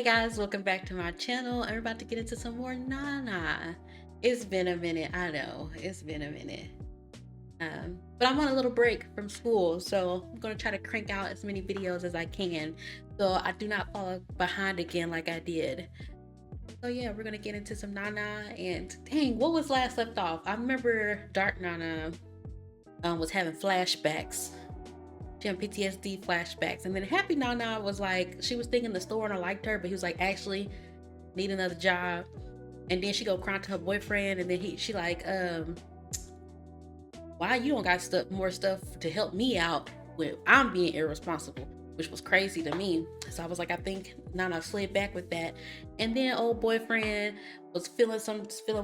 Hey guys, welcome back to my channel. I'm about to get into some more Nana. It's been a minute, I know, it's been a minute. But I'm on a little break from school, so I'm gonna try to crank out as many videos as I can so I do not fall behind again like I did. So yeah, we're gonna get into some Nana, and dang, what was last left off? I remember Dark Nana was having flashbacks. She had PTSD flashbacks, and then Happy Nana was like, she was thinking the store owner liked her, but he was like, actually need another job. And then she go crying to her boyfriend, and then she like, why you don't got more stuff to help me out when I'm being irresponsible, which was crazy to me. So I was like, I think Nana slid back with that. And then old boyfriend was feeling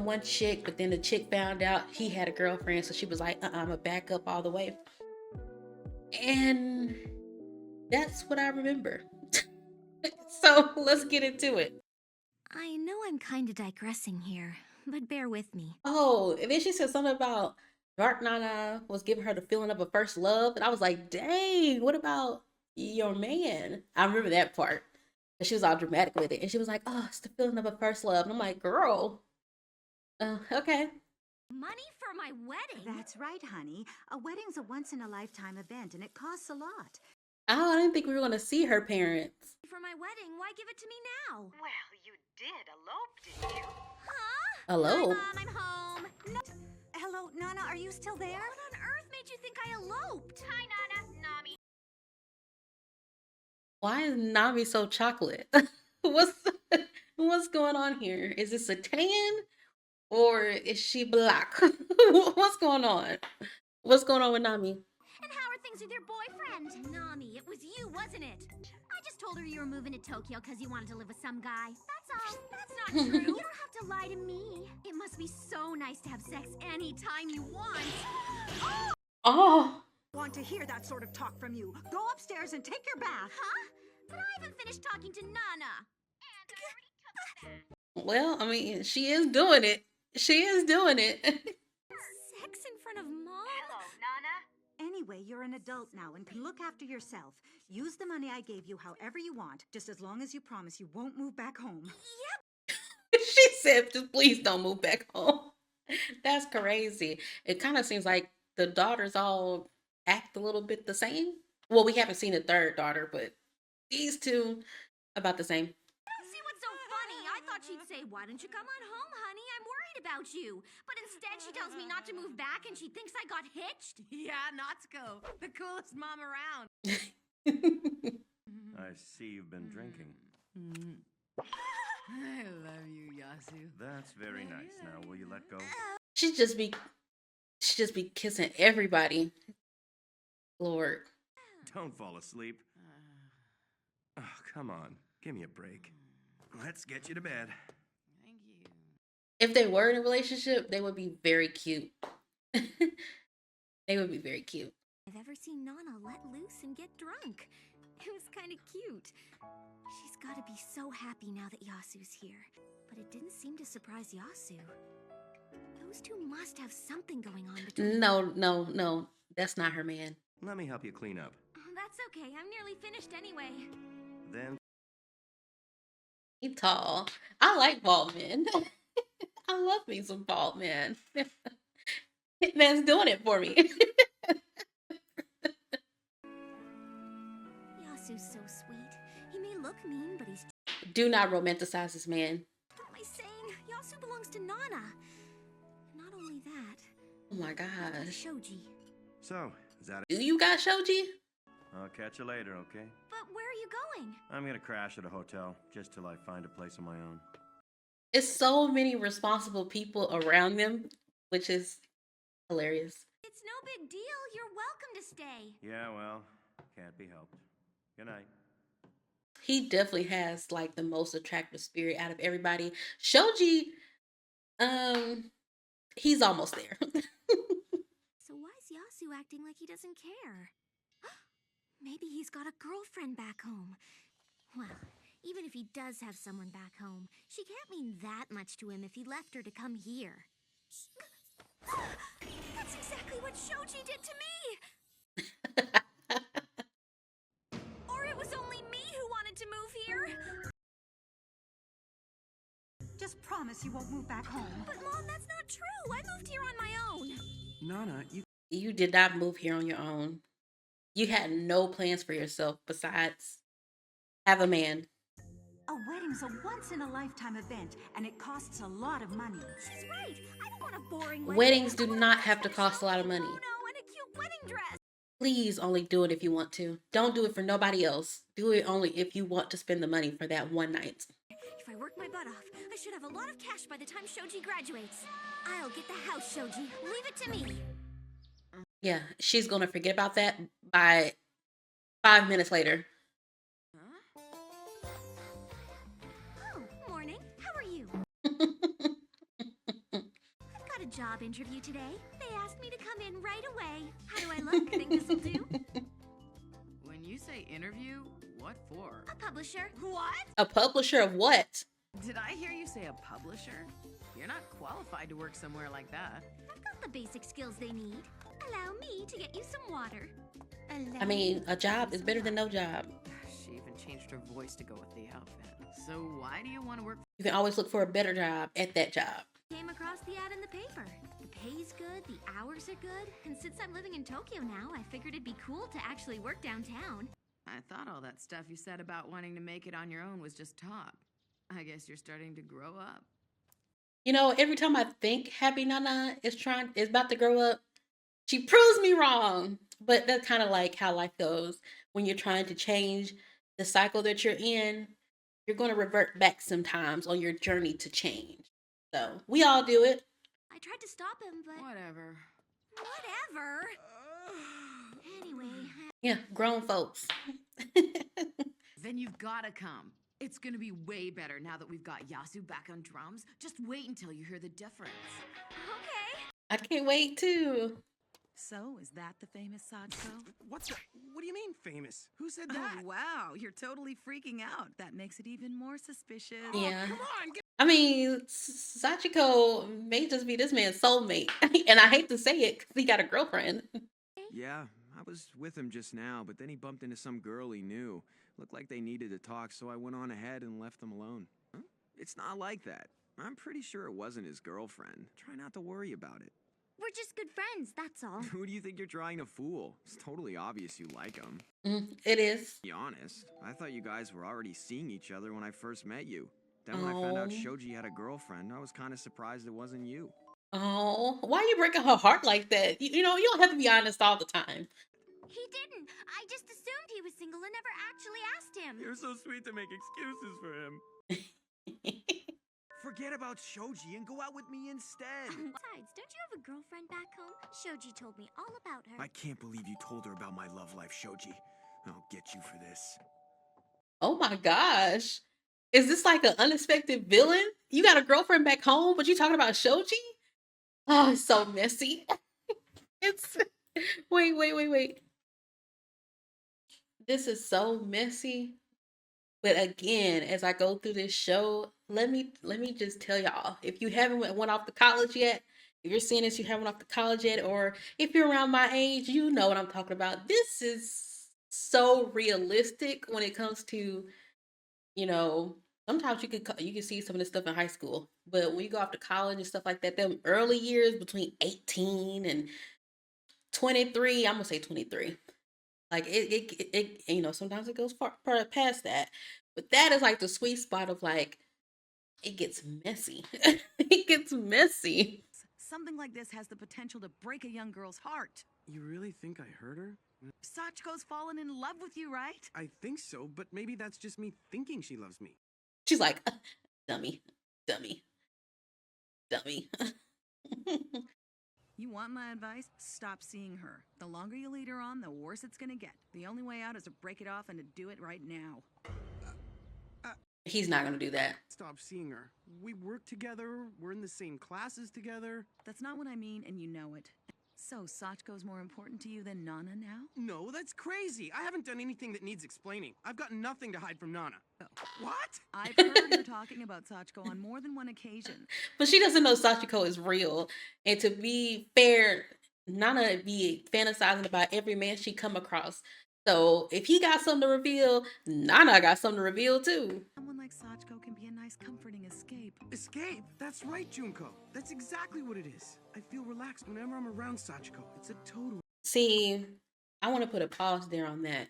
one chick, but then the chick found out he had a girlfriend, so she was like, I'm a back up all the way. And that's what I remember. So let's get into it. I know I'm kind of digressing here, but bear with me. Oh, and then she said something about Dark Nana was giving her the feeling of a first love. And I was like, dang, what about your man? I remember that part. And she was all dramatic with it. And she was like, oh, it's the feeling of a first love. And I'm like, girl, okay. Money for my wedding? That's right, honey. A wedding's a once-in-a-lifetime event, and it costs a lot. Oh, I didn't think we were going to see her parents. For my wedding, why give it to me now? Well, you did elope, didn't you? Huh? Hello? Hi, Mom, I'm home. No. Hello, Nana, are you still there? What on earth made you think I eloped? Hi, Nana. Nami. Why is Nami so chocolate? what's what's going on here? Is this a tan or is she black? What's going on? What's going on with Nami? And how are things with your boyfriend? Nami, it was you, wasn't it? I just told her you were moving to Tokyo because you wanted to live with some guy. That's all. That's not true. You don't have to lie to me. It must be so nice to have sex anytime you want. Oh! Oh, Want to hear that sort of talk from you? Go upstairs and take your bath. Huh? But I haven't finished talking to Nana. And I already took a bath. well, I mean, she is doing it. She is doing it. Sex in front of Mom? Hello, Nana. Anyway, you're an adult now and can look after yourself. Use the money I gave you however you want, just as long as you promise you won't move back home. Yep. She said, just please don't move back home. That's crazy. It kind of seems like the daughters all act a little bit the same. Well, we haven't seen a third daughter, but these two about the same. See what's so funny? I thought she'd say, why don't you come on home, honey? I'm worried about you. But instead, she tells me not to move back and she thinks I got hitched. Yeah, Natsuko, the coolest mom around. I see you've been drinking. I love you, Yasu. That's very nice. Now, will you let go? she just be kissing everybody. Lord. Don't fall asleep. Oh, come on. Give me a break. Let's get you to bed. Thank you. If they were in a relationship, they would be very cute. They would be very cute. I've ever seen Nana let loose and get drunk. It was kind of cute. She's got to be so happy now that Yasu's here. But it didn't seem to surprise Yasu. Those two must have something going on between them. No. That's not her man. Let me help you clean up. Oh, that's okay. I'm nearly finished anyway. Then He tall. I like bald men. I love me some bald men. Man's doing it for me. Yasu's so sweet. He may look mean, but he's... Do not romanticize this man. What am I saying? Yasu belongs to Nana. Not only that, Oh my gosh. Shoji. so, is that it? Do you got Shoji? I'll catch you later, okay? But where are you going? I'm gonna crash at a hotel just till I find a place of my own. It's so many responsible people around them, which is hilarious. It's no big deal. You're welcome to stay. Yeah, well, can't be helped. Good night. He definitely has like the most attractive spirit out of everybody. Shoji, he's almost there. So why is Yasu acting like he doesn't care? Maybe he's got a girlfriend back home. Well, even if he does have someone back home, she can't mean that much to him if he left her to come here. That's exactly what Shoji did to me! Or it was only me who wanted to move here? promise you won't move back home. But Mom, that's not true. I moved here on my own. Nana, You did not move here on your own. You had no plans for yourself besides have a man. A wedding's a once-in-a-lifetime event, and it costs a lot of money. She's right. I don't want a boring wedding. Weddings do I want not a have to special cost a lot of money. kimono and a cute wedding dress. Please only do it if you want to. Don't do it for nobody else. Do it only if you want to spend the money for that one night. If I work my butt off, I should have a lot of cash by the time Shoji graduates. I'll get the house, Shoji. Leave it to me. Yeah, she's gonna forget about that by 5 minutes later. Oh, morning. How are you? I've got a job interview today. They asked me to come in right away. How do I look? Think this'll do? When you say interview, what for? A publisher. What? A publisher of what? Did I hear you say a publisher? You're not qualified to work somewhere like that. I've got the basic skills they need. Allow me to get you some water. I mean, a job is better than no job. She even changed her voice to go with the outfit. So why do you want to work? You can always look for a better job at that job. Came across the ad in the paper. The pay's good, the hours are good, and since I'm living in Tokyo now, I figured it'd be cool to actually work downtown. I thought all that stuff you said about wanting to make it on your own was just talk. I guess you're starting to grow up. You know, every time I think Happy Nana is about to grow up, she proves me wrong. But that's kind of like how life goes. When you're trying to change the cycle that you're in, you're going to revert back sometimes on your journey to change. So we all do it. I tried to stop him, but Whatever. whatever. Anyway, Yeah, grown folks. Then you've gotta come. It's gonna be way better now that we've got Yasu back on drums. Just wait until you hear the difference. okay. I can't wait too. So, is that the famous Sachiko? what's that? What do you mean famous? Who said Oh, that? wow, you're totally freaking out. That makes it even more suspicious. Yeah. Come on, get I mean, Sachiko may just be this man's soulmate. And I hate to say it because he got a girlfriend. Yeah, I was with him just now, but then he bumped into some girl he knew. Looked like they needed to talk, so I went on ahead and left them alone. Huh? It's not like that. I'm pretty sure it wasn't his girlfriend. Try not to worry about it. We're just good friends, that's all. Who do you think you're trying to fool? It's totally obvious you like him. It is. To be honest, I thought you guys were already seeing each other when I first met you. Then when I found out Oh. Shoji had a girlfriend, I was kind of surprised it wasn't you. Oh, why are you breaking her heart like that? You know, you don't have to be honest all the time. He didn't. I just assumed he was single and never actually asked him. You're so sweet to make excuses for him. Forget about Shoji and go out with me instead. Besides, don't you have a girlfriend back home? Shoji told me all about her. I can't believe you told her about my love life, Shoji. I'll get you for this. Oh my gosh. Is this like an unexpected villain? You got a girlfriend back home, but you talking about Shoji? Oh, it's so messy. It's wait. This is so messy. But again, as I go through this show, let me just tell y'all, if you haven't went off to college yet, if you're seeing this, you haven't went off to college yet, or if you're around my age, you know what I'm talking about. This is so realistic when it comes to, you know, sometimes you can see some of this stuff in high school, but when you go off to college and stuff like that, them early years between 18 and 23, I'm gonna say 23. Like it you know, sometimes it goes far past that. But that is like the sweet spot of like it gets messy. It gets messy. Something like this has the potential to break a young girl's heart. You really think I hurt her? Sachiko's fallen in love with you, right? I think so, but maybe that's just me thinking she loves me. She's like, dummy. You want my advice? Stop seeing her. The longer you lead her on, the worse it's gonna get. The only way out is to break it off and to do it right now. He's not gonna do that. Stop seeing her. We work together. We're in the same classes together. That's not what I mean, and you know it. So, Sachiko's more important to you than Nana now? No, that's crazy. I haven't done anything that needs explaining. I've got nothing to hide from Nana. What? I've heard you talking about Sachiko on more than one occasion. But she doesn't know Sachiko is real. And to be fair, Nana be fantasizing about every man she come across. So if he got something to reveal, Nana got something to reveal too. Someone like Sachiko can be a nice, comforting escape. Escape? That's right, Junko. That's exactly what it is. I feel relaxed whenever I'm around Sachiko. It's a total. See, I want to put a pause there on that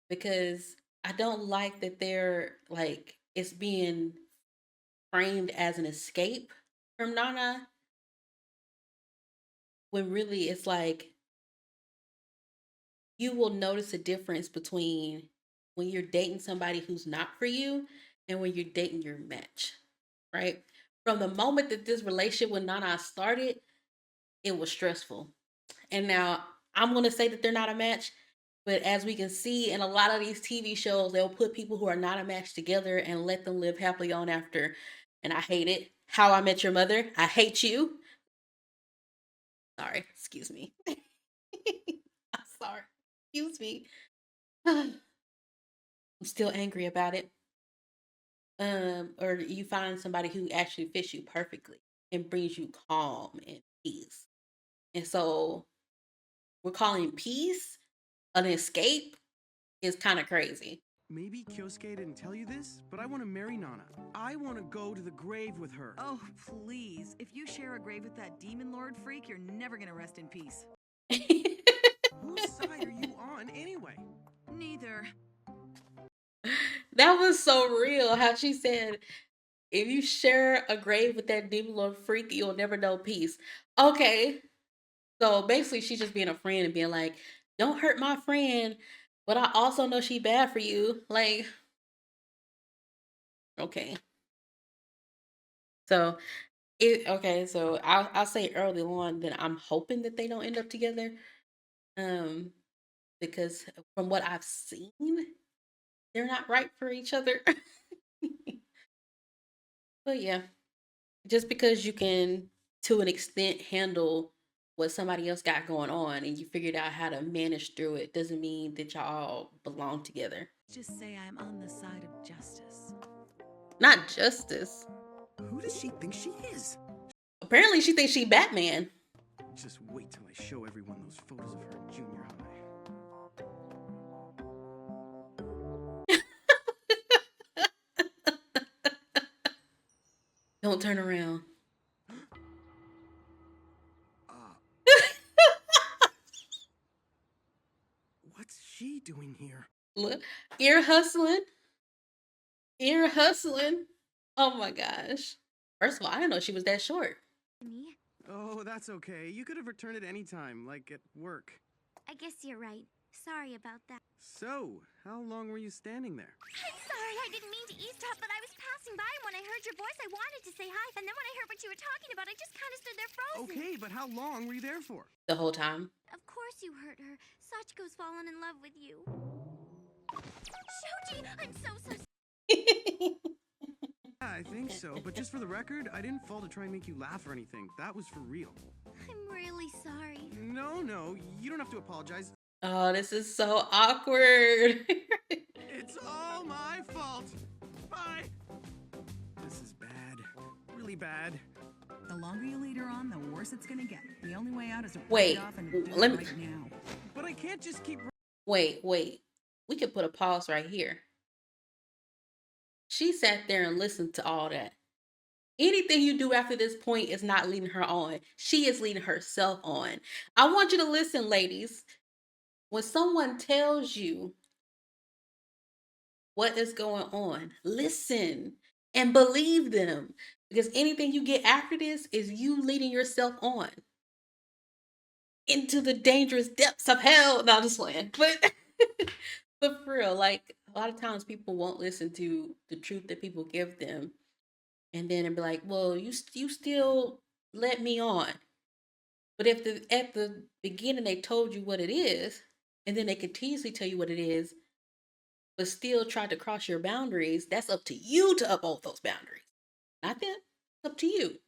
because I don't like that they're like it's being framed as an escape from Nana when really it's like you will notice a difference between when you're dating somebody who's not for you and when you're dating your match, right? From the moment that this relationship with Nana started, it was stressful. And now I'm going to say that they're not a match, but as we can see in a lot of these TV shows, they'll put people who are not a match together and let them live happily on after. And I hate it. How I Met Your Mother, I hate you. Sorry, excuse me. I'm sorry. Excuse me. I'm still angry about it. Or you find somebody who actually fits you perfectly and brings you calm and peace. And so we're calling peace an escape is kind of crazy. Maybe Kyosuke didn't tell you this, but I want to marry Nana. I want to go to the grave with her. Oh, please. If you share a grave with that demon lord freak, you're never gonna rest in peace. Whose side are you on anyway? Neither. That was so real how she said, if you share a grave with that demon lord freak, you'll never know peace. Okay. So basically, she's just being a friend and being like, don't hurt my friend, but I also know she bad for you. Like, okay. So so I'll say early on that I'm hoping that they don't end up together. Um, because from what I've seen, they're not right for each other. But yeah, just because you can to an extent handle what somebody else got going on and you figured out how to manage through it doesn't mean that y'all belong together. Just say I'm on the side of justice. Not justice. Who does she think she is? Apparently she thinks she Batman. Just wait till I show everyone those photos of her in junior high. Don't turn around. What's she doing here? Look, ear hustling. Ear hustling. Oh my gosh. First of all, I didn't know she was that short. Me? Oh, that's okay. You could have returned it anytime, like at work. I guess you're right. Sorry about that. So, how long were you standing there? I'm sorry, I didn't mean to eavesdrop, but I was passing by and when I heard your voice, I wanted to say hi. And then when I heard what you were talking about, I just kind of stood there frozen. Okay, but how long were you there for? The whole time. Of course you hurt her. Sachiko's fallen in love with you. Shoji, I'm so sorry. Yeah, I think so, but just for the record, I didn't fall to try and make you laugh or anything. That was for real. I'm really sorry. No, you don't have to apologize. Oh, this is so awkward. It's all my fault. Bye. This is bad. Really bad. The longer you lead her on, the worse it's gonna get. The only way out is to break Wait, it off and do let it me- right now. But I can't just keep. Wait. We could put a pause right here. She sat there and listened to all that. Anything you do after this point is not leading her on. She is leading herself on. I want you to listen, ladies. When someone tells you what is going on, listen and believe them. Because anything you get after this is you leading yourself on into the dangerous depths of hell. No, I'm just playing. But but for real, like a lot of times people won't listen to the truth that people give them. And then it'd be like, well, you still let me on. But if at the beginning they told you what it is, and then they continuously tell you what it is, but still try to cross your boundaries, that's up to you to uphold those boundaries. Not them. It's up to you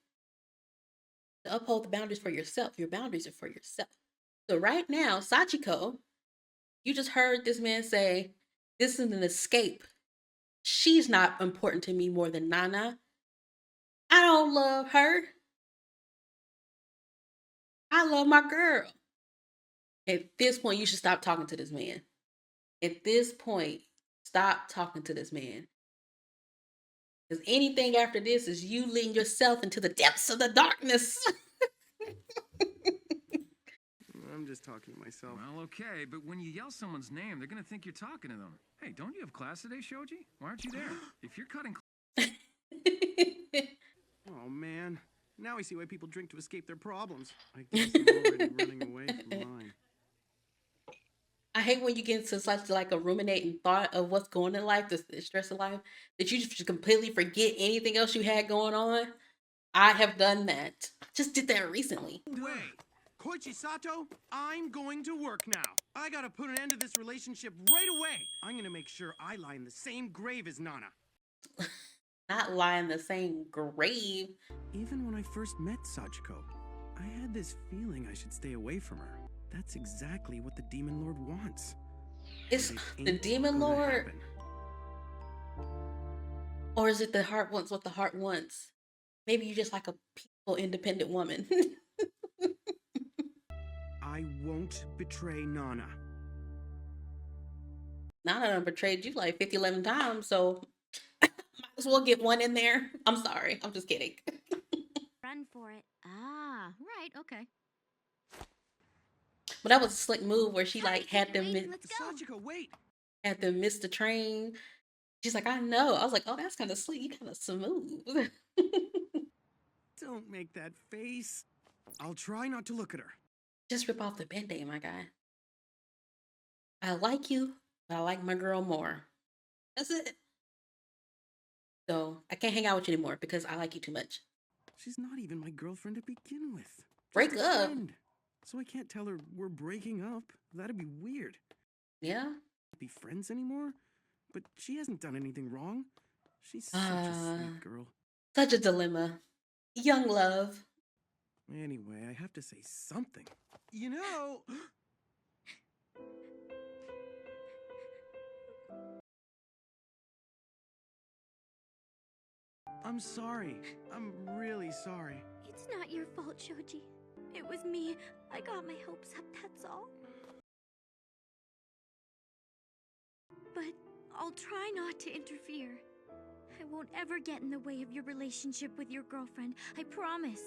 to uphold the boundaries for yourself. Your boundaries are for yourself. So right now, Sachiko, you just heard this man say, this is an escape. She's not important to me more than Nana. I don't love her. I love my girl. At this point, you should stop talking to this man. At this point, stop talking to this man. Because anything after this is you leading yourself into the depths of the darkness. I'm just talking to myself. Well, okay, but when you yell someone's name, they're gonna think you're talking to them. Hey, don't you have class today, Shoji? Why aren't you there? If you're cutting Oh, man. Now I see why people drink to escape their problems. I guess I'm already running away from mine. I hate when you get into such like a ruminating thought of what's going in life, the stress of life, that you just completely forget anything else you had going on. I have done that. Just did that recently. Wait. Koichi Sato, I'm going to work now. I gotta put an end to this relationship right away. I'm gonna make sure I lie in the same grave as Nana. Not lie in the same grave. Even when I first met Sachiko, I had this feeling I should stay away from her. That's exactly what the Demon Lord wants. It's It the ain't demon gonna lord, happen. or is it the heart wants what the heart wants? Maybe you just like a peaceful, independent woman. I won't betray Nana. Nana done betrayed you like 50, 11 times, so might as well get one in there. I'm sorry. I'm just kidding. Run for it. Ah, right, okay. But that was a slick move where she Hurry, like had keep them waiting, let's go. Sachiko, wait! had them miss the train. She's like, I know. I was like, oh, that's kind of sweet, kind of smooth. Don't make that face. I'll try not to look at her. Just rip off the band-aid, my guy. I like you, but I like my girl more. That's it. So I can't hang out with you anymore because I like you too much. She's not even my girlfriend to begin with. Just Break a up. friend. So I can't tell her we're breaking up. That'd be weird. Yeah. Be friends anymore? But she hasn't done anything wrong. She's such a sweet girl. Such a dilemma. Young love. Anyway, I have to say something. You know... I'm sorry. I'm really sorry. It's not your fault, Shoji. It was me. I got my hopes up, that's all. But I'll try not to interfere. I won't ever get in the way of your relationship with your girlfriend. I promise.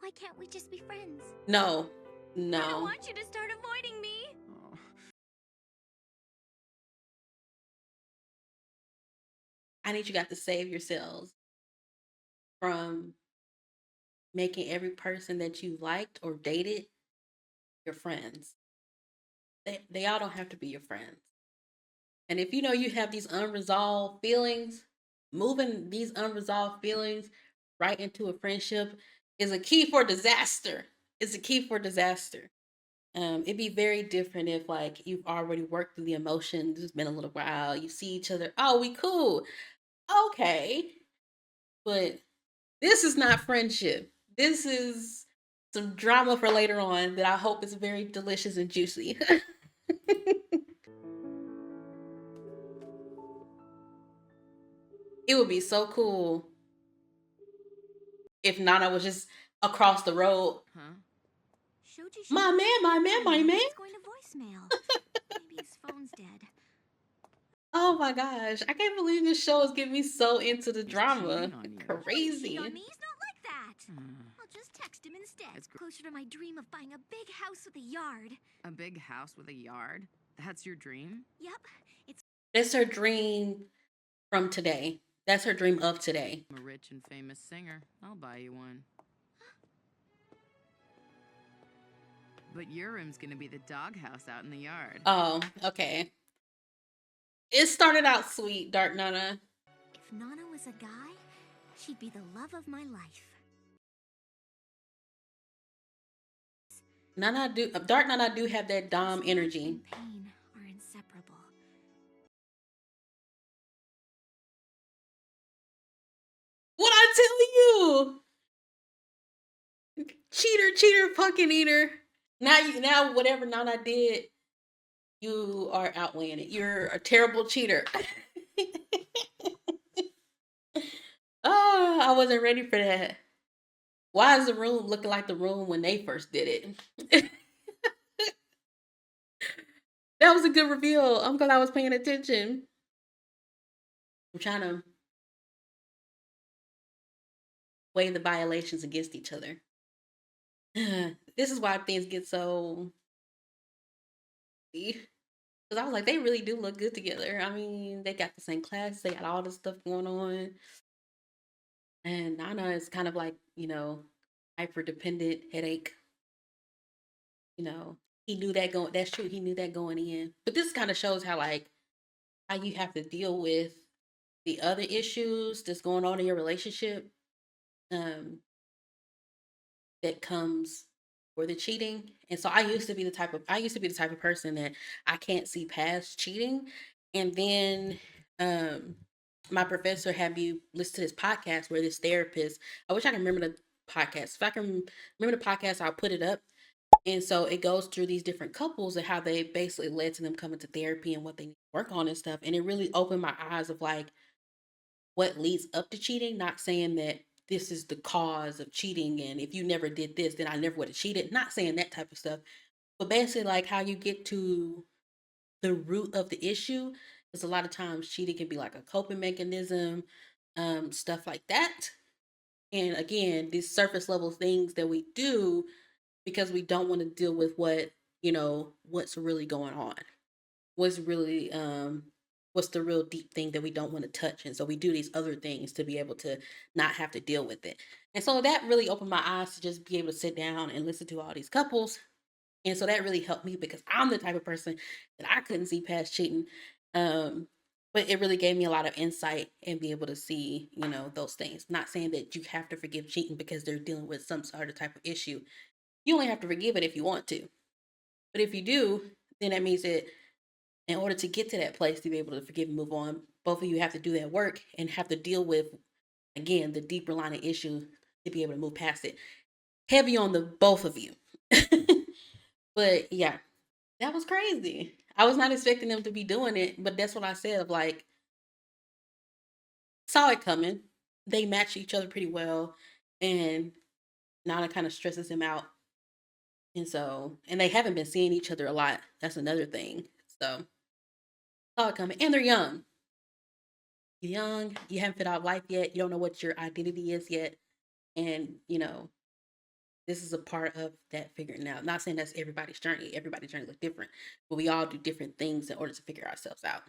Why can't we just be friends? No. I don't No. want you to start avoiding me. Oh, I need you guys to save yourselves from making every person that you liked or dated your friends. They all don't have to be your friends. And if you know you have these unresolved feelings, moving these unresolved feelings right into a friendship is a key for disaster. It's a key for disaster. It'd be very different if like you've already worked through the emotions. It's been a little while. You see each other. Oh, we cool. Okay. But this is not friendship. This is some drama for later on that I hope is very delicious and juicy. It would be so cool if Nana was just across the road. Huh? Shoji should My man, my man, my man. He's going to voicemail. Maybe his phone's dead. Oh my gosh. I can't believe this show is getting me so into the drama. cheating on you. Crazy. Cheat on me? He's not like that. Hmm. I'll just text him instead. It's gr- Closer to my dream of buying a big house with a yard. A big house with a yard? That's your dream? Yep, it's That's her dream from today. That's her dream of today. I'm a rich and famous singer. I'll buy you one. But your room's gonna be the doghouse out in the yard. Oh, okay. It started out sweet, Dark Nana. If Nana was a guy, she'd be the love of my life. Dark Nana do have that Dom Love energy. and pain are inseparable. What I tell you? Cheater, pumpkin eater. Now whatever Nana did, you are outweighing it. You're a terrible cheater. Oh, I wasn't ready for that. Why is the room looking like the room when they first did it? That was a good reveal. I'm glad I was paying attention. I'm trying to weigh the violations against each other. This is why things get so. Because I was like, they really do look good together. I mean, they got the same class, they got all this stuff going on. And Nana is kind of like, hyper dependent headache. You know, he knew that going. That's true. He knew that going in. But this kind of shows how you have to deal with the other issues that's going on in your relationship. Um, that comes for the cheating. And so I used to be the type of person that I can't see past cheating. And then um my professor had me listen to this podcast where this therapist, I wish I can remember the podcast. If I can remember the podcast, I'll put it up. And so it goes through these different couples and how they basically led to them coming to therapy and what they need to work on and stuff. And it really opened my eyes of like what leads up to cheating, not saying that this is the cause of cheating and if you never did this, then I never would have cheated. Not saying that type of stuff, but basically like how you get to the root of the issue. Because a lot of times cheating can be like a coping mechanism, stuff like that. And again, these surface level things that we do because we don't want to deal with what's really going on, what's really what's the real deep thing that we don't want to touch, and so we do these other things to be able to not have to deal with it. And so that really opened my eyes to just be able to sit down and listen to all these couples. And so that really helped me because I'm the type of person that I couldn't see past cheating. um but it really gave me a lot of insight and be able to see those things. Not saying that you have to forgive cheating because they're dealing with some sort of type of issue. You only have to forgive it if you want to, but if you do, then that means that in order to get to that place to be able to forgive and move on, both of you have to do that work and have to deal with, again, the deeper line of issue to be able to move past it. Heavy on the both of you. But yeah, that was crazy. I was not expecting them to be doing it, but that's what I said of like, saw it coming. They match each other pretty well. And Nana kind of stresses him out. And they haven't been seeing each other a lot. That's another thing. So, saw it coming. And they're young. You're young, you haven't figured out life yet, you don't know what your identity is yet. And, this is a part of that figuring out. Not saying that's everybody's journey looks different, but we all do different things in order to figure ourselves out.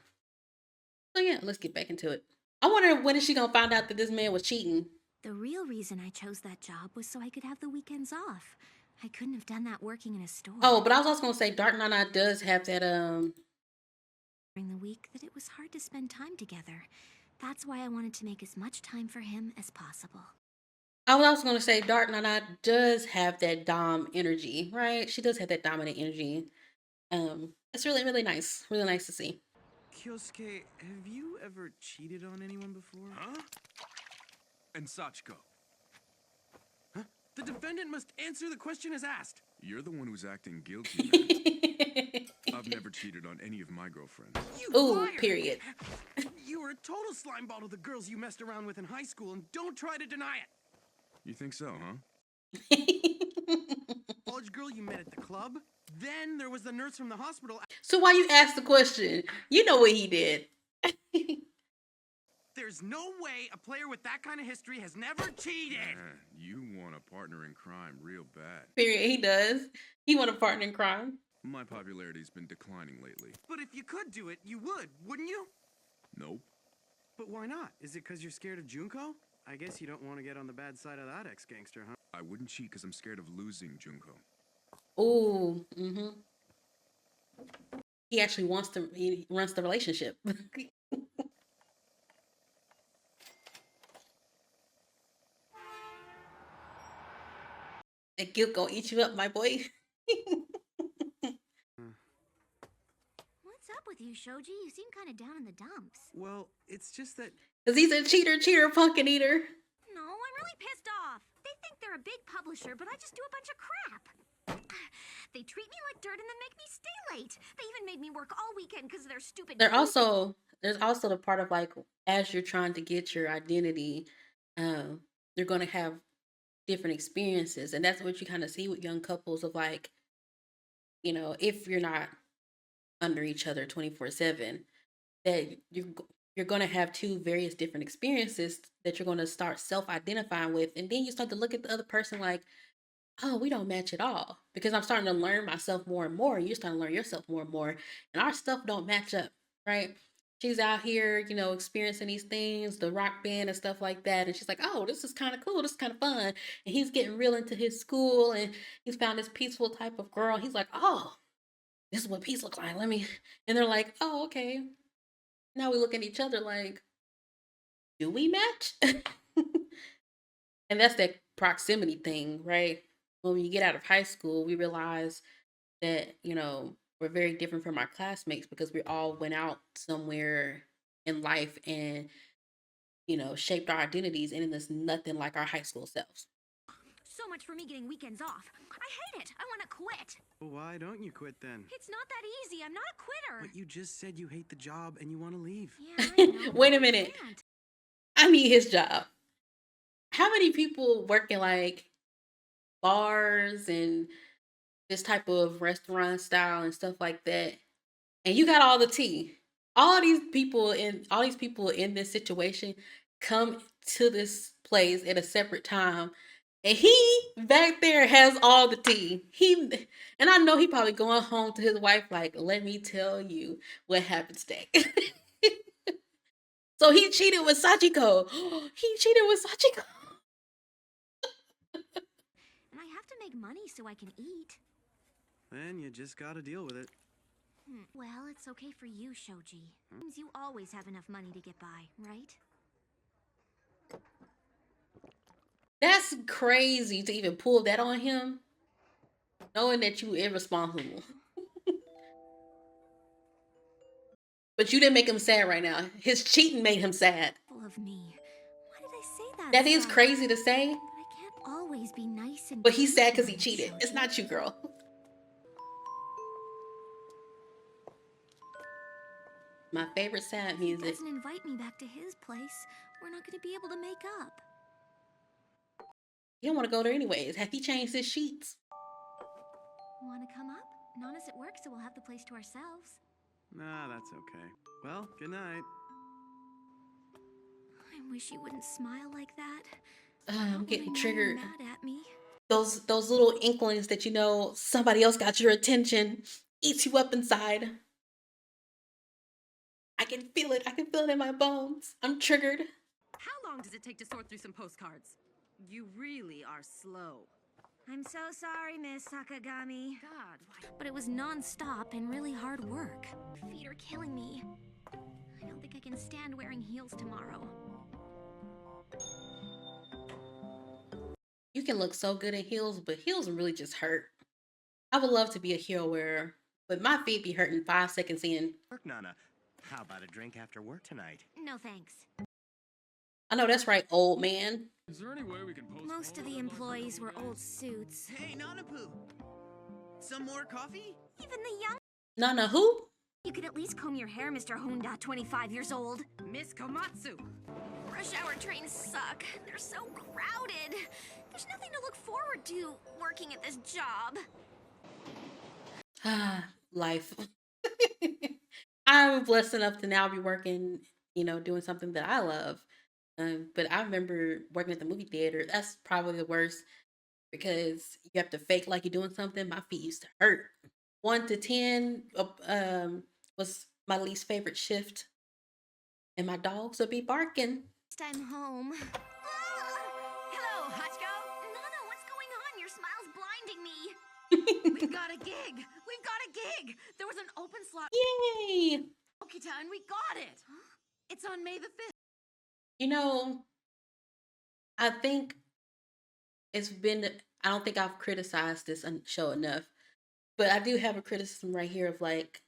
So yeah, let's get back into it. I wonder when is she gonna find out that this man was cheating? The real reason I chose that job was so I could have the weekends off. I couldn't have done that working in a store. Oh, but I was also gonna say Dark Nana does have that During the week that it was hard to spend time together. That's why I wanted to make as much time for him as possible. I was also gonna say Dark Nana does have that Dom energy, right? She does have that dominant energy. It's really, really nice. Really nice to see. Kyosuke, have you ever cheated on anyone before? Huh? And Sachiko, Huh? The defendant must answer the question as asked. you're the one who's acting guilty, man. I've never cheated on any of my girlfriends. You Ooh, liar! period. You were a total slime ball to the girls you messed around with in high school, and don't try to deny it. You think so, huh? College girl you met at the club. Then there was the nurse from the hospital. So why you ask the question? You know what he did. There's no way a player with that kind of history has never cheated. Man, you want a partner in crime real bad. Period. He does. He want a partner in crime. My popularity's been declining lately. But if you could do it, you would, wouldn't you? Nope. But why not? Is it because you're scared of Junko? I guess you don't want to get on the bad side of that ex-gangster, huh? I wouldn't cheat because I'm scared of losing Junko. Ooh, He actually he runs the relationship. That guilt gonna eat you up, my boy. What's up with you, Shoji? You seem kind of down in the dumps. Well, it's just that... Cause he's a cheater, pumpkin eater. No, I'm really pissed off. They think they're a big publisher, but I just do a bunch of crap. They treat me like dirt and then make me stay late. They even made me work all weekend because of their stupid... There's also the part of like, as you're trying to get your identity, you're gonna have different experiences. And that's what you kind of see with young couples of like, if you're not under each other 24/7, that you're going to have two various different experiences that you're going to start self-identifying with, and then you start to look at the other person like, oh, we don't match at all, because I'm starting to learn myself more and more. You're starting to learn yourself more and more, and our stuff don't match up, right? She's out here, experiencing these things, the rock band and stuff like that, and she's like, oh, this is kind of cool, this is kind of fun. And he's getting real into his school, and he's found this peaceful type of girl. He's like, oh, this is what peace looks like. Let me, and they're like, oh, okay. Now we look at each other like, do we match? And that's that proximity thing, right? When we get out of high school, we realize that, we're very different from our classmates because we all went out somewhere in life and, shaped our identities, and it's nothing like our high school selves. So much for me getting weekends off. I hate it. I want to quit. Well, why don't you quit then? It's not that easy. I'm not a quitter. But you just said you hate the job and you want to leave. Yeah, I know. Wait a I minute. can't. I need his job. How many people work in like bars and this type of restaurant style and stuff like that? And you got all the tea. All these people in this situation come to this place at a separate time, and he back there has all the tea. And I know he probably going home to his wife like, let me tell you what happened today. So he cheated with Sachiko. He cheated with Sachiko. And I have to make money so I can eat. Then you just gotta deal with it. Well, it's okay for you, Shoji. Seems you always have enough money to get by, right? That's crazy to even pull that on him, knowing that you irresponsible. But you didn't make him sad right now. His cheating made him sad. Full of me. Why did I say that? That is stuff? crazy to say, But I can't always be nice and. but he's sad because he patient, cheated. It's Shoji. not you, girl. My favorite sad If he music. doesn't invite me back to his place, we're not going to be able to make up. You don't want to go there anyways. Have he changed his sheets? Want to come up? Nana's at work, so we'll have the place to ourselves. Nah, that's okay. Well, good night. I wish you wouldn't smile like that. I'm Not when getting I know you're triggered. mad at me. Those little inklings that somebody else got your attention eats you up inside. I can feel it. I can feel it in my bones. I'm triggered. How long does it take to sort through some postcards? You really are slow. I'm so sorry, Miss Sakagami. God, why? But it was non-stop and really hard work. Feet are killing me. I don't think I can stand wearing heels tomorrow. You can look so good in heels, but heels really just hurt. I would love to be a heel wearer, but my feet be hurting 5 seconds in. Work, Nana. How about a drink after work tonight? No thanks. I know that's right, old man. Is there any way we can postpone Most of the employees were old suits. Hey, Nanapu! Some more coffee? Even the young. Nana who? You could at least comb your hair, Mr. Honda, 25 years old. Miss Komatsu. Rush hour trains suck. They're so crowded. There's nothing to look forward to working at this job. Life. I'm blessed enough to now be working, doing something that I love. But I remember working at the movie theater. That's probably the worst because you have to fake like you're doing something. My feet used to hurt. 1 to 10 was my least favorite shift, and my dogs would be barking. I'm home. Hello, Hachiko. Nana, what's going on? Your smile's blinding me. We've got a gig. We've got a gig. There was an open slot. Yay! Okita, and we got it. It's on May the 5th. I think I don't think I've criticized this show enough, but I do have a criticism right here of like,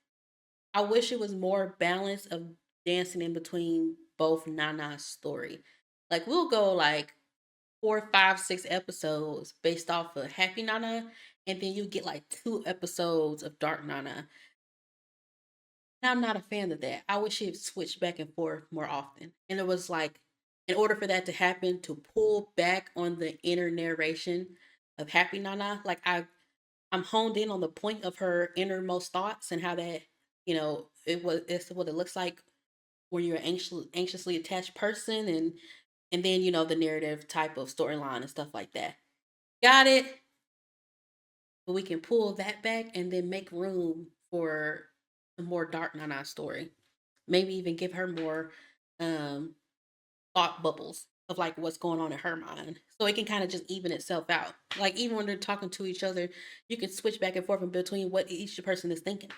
I wish it was more balance of dancing in between both Nana's story. Like, we'll go like 4, 5, 6 episodes based off of Happy Nana, and then you get like 2 episodes of Dark Nana. Now, I'm not a fan of that. I wish it switched back and forth more often. And it was like, in order for that to happen, to pull back on the inner narration of Happy Nana, like I'm honed in on the point of her innermost thoughts and how that, it's what it looks like when you're an anxiously attached person, and then the narrative type of storyline and stuff like that. Got it. But we can pull that back and then make room for a more dark Nana story. Maybe even give her more um thought bubbles of like what's going on in her mind. So it can kind of just even itself out. Like even when they're talking to each other, you can switch back and forth in between what each person is thinking.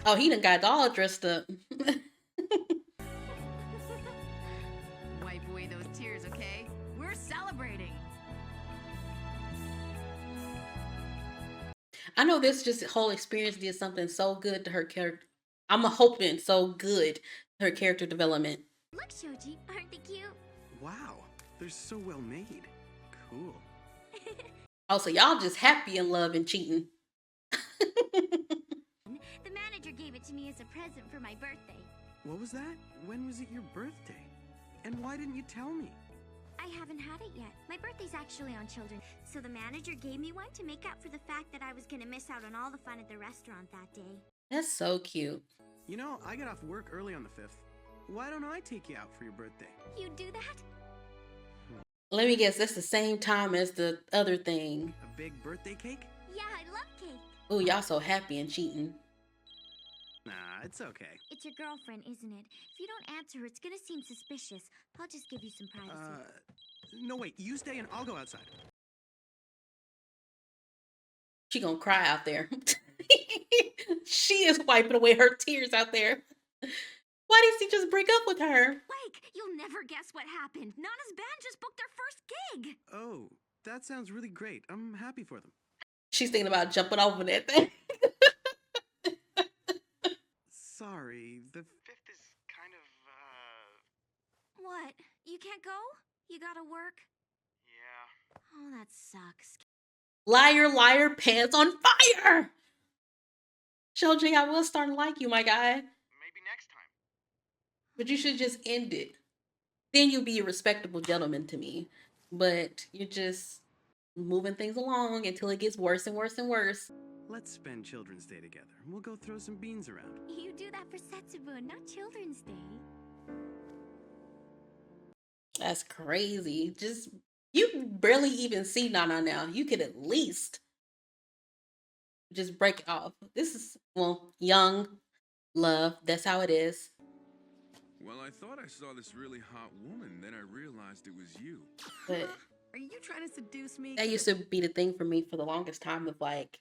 Oh, he done got all dressed up. Wipe away those tears, okay? We're celebrating. I know this just whole experience did something so good to her character. I'm hoping so good to her character development. Look, Shoji, aren't they cute? Wow, they're so well made. Cool. Oh, so y'all just happy in love and cheating. The manager gave it to me as a present for my birthday. What was that? When was it your birthday? And why didn't you tell me? I haven't had it yet. My birthday's actually on Children's, so the manager gave me one to make up for the fact that I was gonna miss out on all the fun at the restaurant that day. That's so cute. You know, I got off work early on the 5th. Why don't I take you out for your birthday? You do that? Let me guess, that's the same time as the other thing. A big birthday cake? Yeah, I love cake. Oh, y'all so happy and cheating. Nah, it's okay. It's your girlfriend, isn't it? If you don't answer her, it's gonna seem suspicious. I'll just give you some privacy. No, wait, you stay and I'll go outside. She gonna cry out there. She is wiping away her tears out there. Why did he just break up with her? Like, you'll never guess what happened. Nana's band just booked their first gig. Oh, that sounds really great. I'm happy for them. She's thinking about jumping over that thing. Sorry, the 5th is kind of, What? You can't go? You gotta work? yeah. Oh, that sucks. Liar, liar, pants on fire! Shoji, I was starting to like you, my guy. Maybe next time. But you should just end it. Then you'll be a respectable gentleman to me. But you're just moving things along until it gets worse and worse and worse. Let's spend Children's Day together. We'll go throw some beans around. You do that for Setsubun, not Children's Day. That's crazy. Just, you barely even see Nana now. You could at least just break it off. This is, well, young love. That's how it is. Well, I thought I saw this really hot woman, then I realized it was you. But Are you trying to seduce me? that used to be the thing for me for the longest time of like,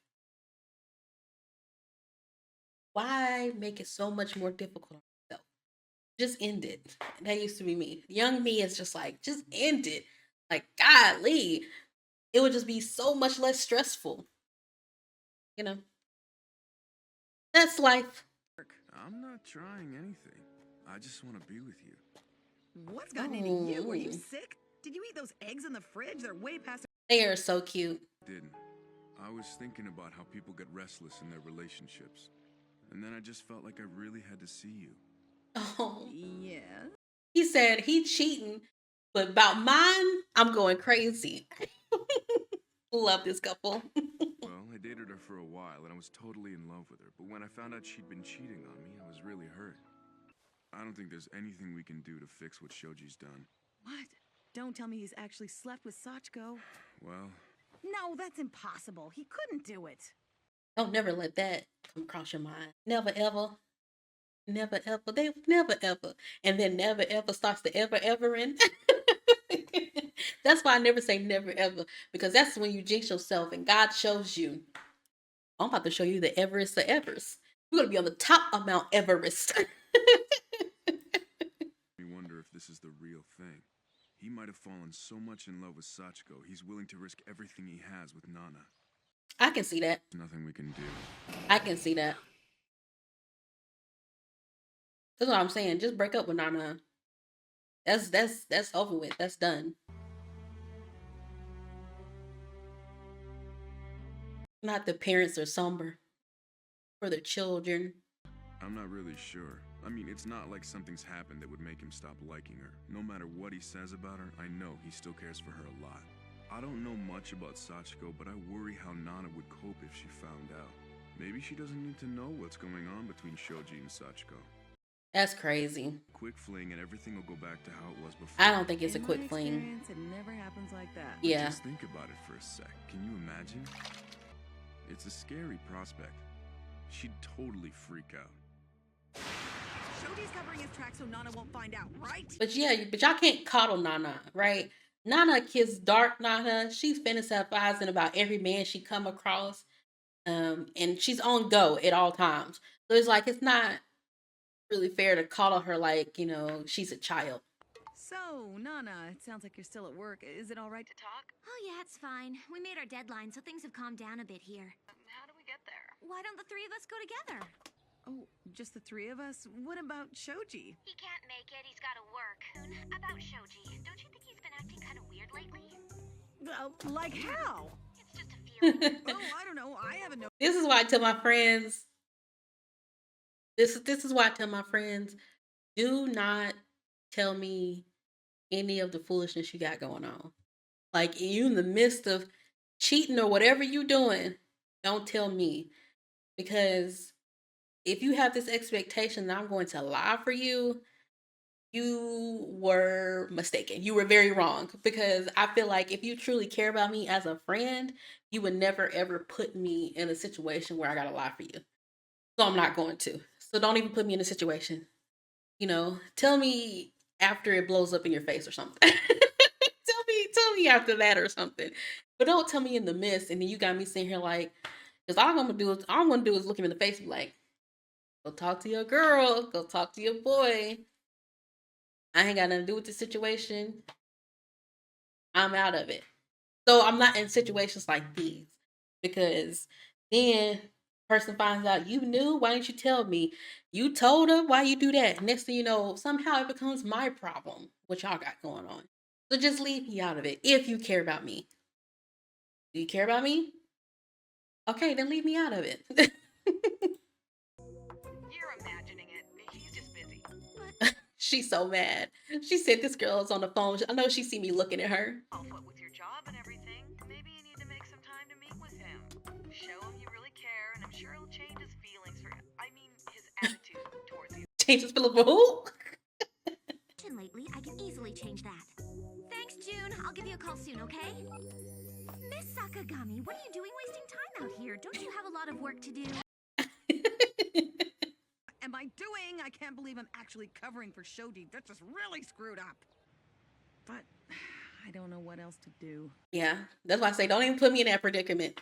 why make it so much more difficult on yourself? Just end it. That used to be me. Young me is just like, just end it. Like, golly, it would just be so much less stressful. You know, that's life. I'm not trying anything. I just want to be with you. What's gotten into you? Are you Oh. sick? Did you eat those eggs in the fridge? They're way past. They are so cute. Didn't. I was thinking about how people get restless in their relationships. And then I just felt like I really had to see you. Oh, Yeah. he said he cheating, but about mine, I'm going crazy. Love this couple. Well, I dated her for a while and I was totally in love with her. But when I found out she'd been cheating on me, I was really hurt. I don't think there's anything we can do to fix what Shoji's done. What? Don't tell me he's actually slept with Sachiko. Well, No, that's impossible. He couldn't do it. Don't never let that come across your mind. Never ever. Never ever. They never ever. And then never ever starts the ever ever in. That's why I never say never ever. Because that's when you jinx yourself and God shows you. I'm about to show you the Everest of Everest. You're gonna be on the top of Mount Everest. we wonder if this is the real thing. He might have fallen so much in love with Sachiko, he's willing to risk everything he has with Nana. I can see that. There's nothing we can do. I can see that. That's what I'm saying. Just break up with Nana. That's over with. That's done. Not the parents are somber for their children. I'm not really sure. I mean, it's not like something's happened that would make him stop liking her. No matter what he says about her, I know he still cares for her a lot. I don't know much about Sachiko, but I worry how Nana would cope if she found out. Maybe she doesn't need to know what's going on between Shoji and Sachiko. That's crazy. Quick fling and everything will go back to how it was before. I don't think it's a In quick my fling. experience, it never happens like that. Yeah. Just think about it for a sec. Can you imagine? It's a scary prospect. She'd totally freak out. Shoji's covering his tracks so Nana won't find out, right? But yeah, but y'all can't coddle Nana, right? Nana kiss dark Nana. She's fantasizing about every man she come across. And she's on go at all times. So it's like, it's not really fair to coddle her like, you know, she's a child. So, Nana, it sounds like you're still at work. Is it all right to talk? Oh yeah, it's fine. We made our deadline, so things have calmed down a bit here. How do we get there? Why don't the three of us go together? Oh, just the three of us? What about Shoji? He can't make it. He's got to work. About Shoji, don't you think he's been acting kind of weird lately? Like how? It's just a feeling. Oh, I don't know. I haven't known. This is why I tell my friends. This is why I tell my friends, do not tell me any of the foolishness you got going on. Like, you in the midst of cheating or whatever you doing, don't tell me. Because if you have this expectation that I'm going to lie for you, you were mistaken. You were very wrong. Because I feel like if you truly care about me as a friend, you would never ever put me in a situation where I gotta lie for you. So I'm not going to. So don't even put me in a situation. You know, tell me after it blows up in your face or something. tell me after that or something. But don't tell me in the midst, and then you got me sitting here like, because all I'm gonna do is look him in the face and be like, go talk to your girl, go talk to your boy. I ain't got nothing to do with the situation. I'm out of it. So I'm not in situations like these. Because then person finds out you knew, why didn't you tell me? You told her, why you do that? Next thing you know, somehow it becomes my problem, what y'all got going on. So just leave me out of it if you care about me. Do you care about me? Okay, then leave me out of it. You're imagining it. He's just busy. She's so mad. She said this girl is on the phone. I know she see me looking at her. Oh, but with your job and everything, maybe you need to make some time to meet with him. Show him you really care, and I'm sure he'll change his feelings for his attitude towards you. Change his feelings for who? Lately, I can easily change that. Thanks, June. I'll give you a call soon, okay? Miss Sakagami, what are you doing wasting time out here? Don't you have a lot of work to do? Am I doing? I can't believe I'm actually covering for Shoji. That's just really screwed up. But I don't know what else to do. Yeah, that's why I say don't even put me in that predicament.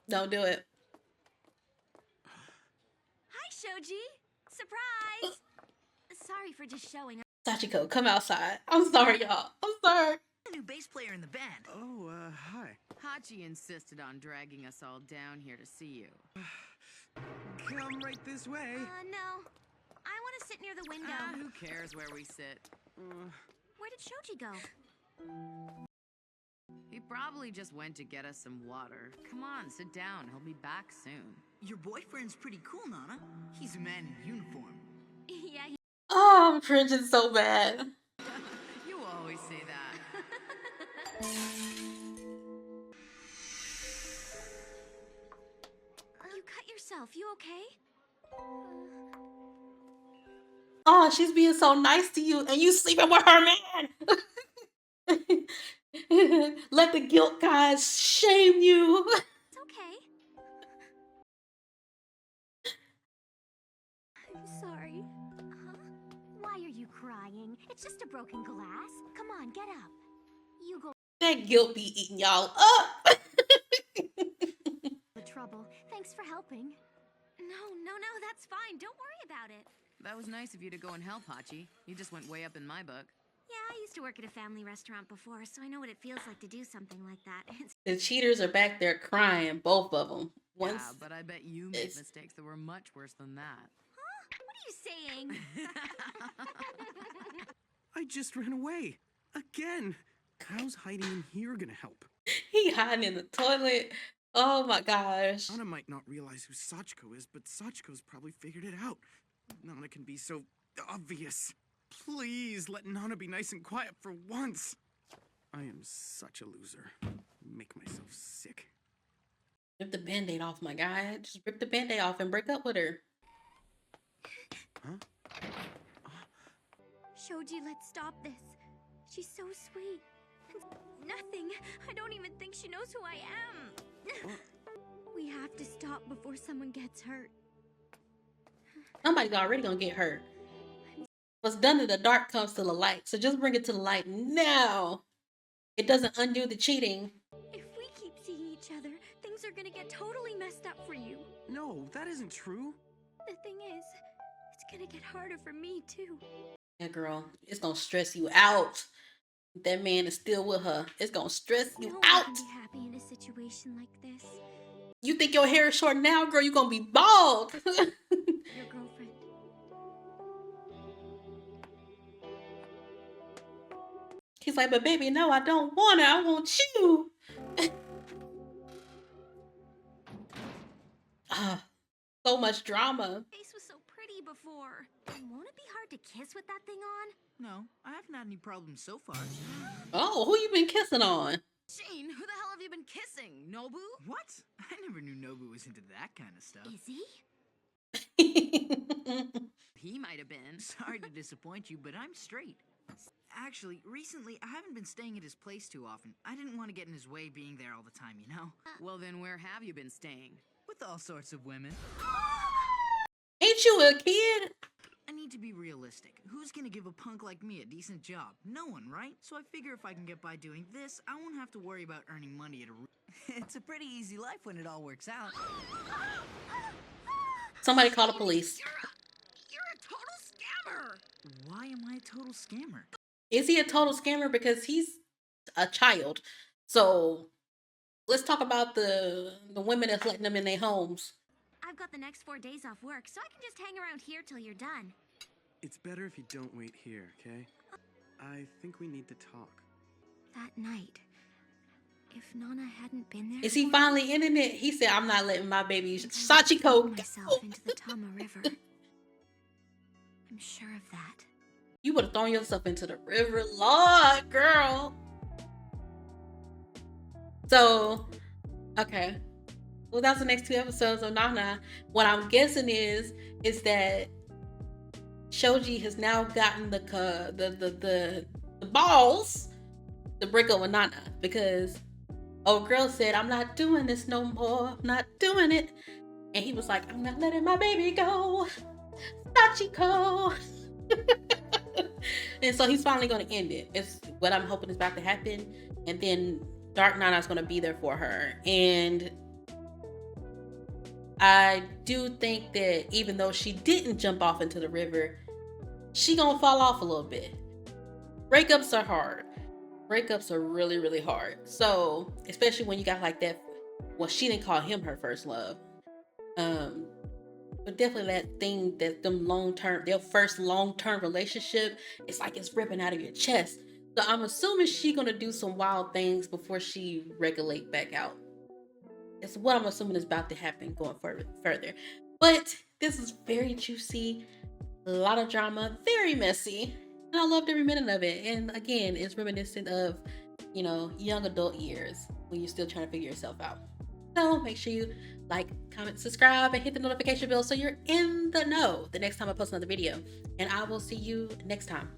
Don't do it. Hi, Shoji. Surprise! Sorry for just showing up. Sachiko, come outside. I'm sorry, y'all. I'm sorry. New bass player in the band. Oh, hi. Hachi insisted on dragging us all down here to see you. Come right this way. No. I want to sit near the window. Who cares where we sit? Where did Shoji go? He probably just went to get us some water. Come on, sit down. He'll be back soon. Your boyfriend's pretty cool, Nana. He's a man in uniform. Yeah, Oh, I'm cringing so bad. You always say that. You cut yourself. You okay? Oh, she's being so nice to you, and you sleeping with her man. Let the guilt guys shame you. It's okay. I'm sorry. Why are you crying? It's just a broken glass. Come on, get up. You go. That guilt be eating y'all up. The trouble. Thanks for helping. No, that's fine. Don't worry about it. That was nice of you to go and help, Hachi. You just went way up in my book. Yeah, I used to work at a family restaurant before, so I know what it feels like to do something like that. The cheaters are back there crying, both of them. Yeah, but I bet you made it's- mistakes that were much worse than that. Huh? What are you saying? I just ran away. Again. How's hiding in here gonna help? He hiding in the toilet. Oh my gosh. Nana might not realize who Sachiko is, but Sachiko's probably figured it out. Nana can be so obvious. Please let Nana be nice and quiet for once. I am such a loser. make myself sick. Rip the band-aid off, my guy. Just rip the band-aid off and break up with her. Huh? Shoji, let's stop this. She's so sweet. Nothing. I don't even think she knows who I am. We have to stop before someone gets hurt. Somebody's already gonna get hurt. What's done in the dark comes to the light. So just bring it to the light now. It doesn't undo the cheating. If we keep seeing each other, things are gonna get totally messed up for you. No, that isn't true. The thing is, it's gonna get harder for me too. Yeah, girl, it's gonna stress you out. That man is still with her. It's gonna stress you No one out. can be happy in a situation like this. You think your hair is short now, girl? You're gonna be bald. Your girlfriend. He's like, but baby, no, I don't want it. I want you. So much drama. Face was so pretty before. Won't it be hard to kiss with that thing on? No, I haven't had any problems so far. Oh, who you been kissing on? Shane, who the hell have you been kissing? Nobu? What? I never knew Nobu was into that kind of stuff. Is he? He might have been. Sorry to disappoint you, but I'm straight. Actually, recently, I haven't been staying at his place too often. I didn't want to get in his way being there all the time, you know? Well, then where have you been staying? With all sorts of women. Ain't you a kid? I need to be realistic. Who's gonna give a punk like me a decent job? No one, right? So I figure if I can get by doing this, I won't have to worry about earning money at a It's a pretty easy life when it all works out. Somebody call the police. You're a total scammer! Why am I a total scammer? Is he a total scammer? Because he's a child. So let's talk about the women that's letting them in their homes. I've got the next 4 days off work, so I can just hang around here till you're done. It's better if you don't wait here, okay? I think we need to talk. That night, if Nana hadn't been there, Is he for me, finally ending it? He said, I'm not letting my baby I would have Sachiko thrown go. myself into the Tama River. I'm sure of that. You would have thrown yourself into the river. Lord, girl. So, okay. Well, that's the next 2 episodes of Nana. What I'm guessing is that Shoji has now gotten the balls to break up with Nana, because old girl said, I'm not doing this no more. I'm not doing it. And he was like, I'm not letting my baby go. Sachiko. And so he's finally going to end it. It's what I'm hoping is about to happen. And then Dark Nana's going to be there for her. And I do think that even though she didn't jump off into the river, she gonna fall off a little bit. Breakups are hard. Breakups are really, really hard. So, especially when you got like that, well, she didn't call him her first love. But definitely that thing that their first long-term relationship, it's like it's ripping out of your chest. So I'm assuming she's gonna do some wild things before she regulate back out. It's what I'm assuming is about to happen going further. But this is very juicy, a lot of drama, very messy, and I loved every minute of it. And again, it's reminiscent of, young adult years when you're still trying to figure yourself out. So make sure you like, comment, subscribe, and hit the notification bell so you're in the know the next time I post another video. And I will see you next time.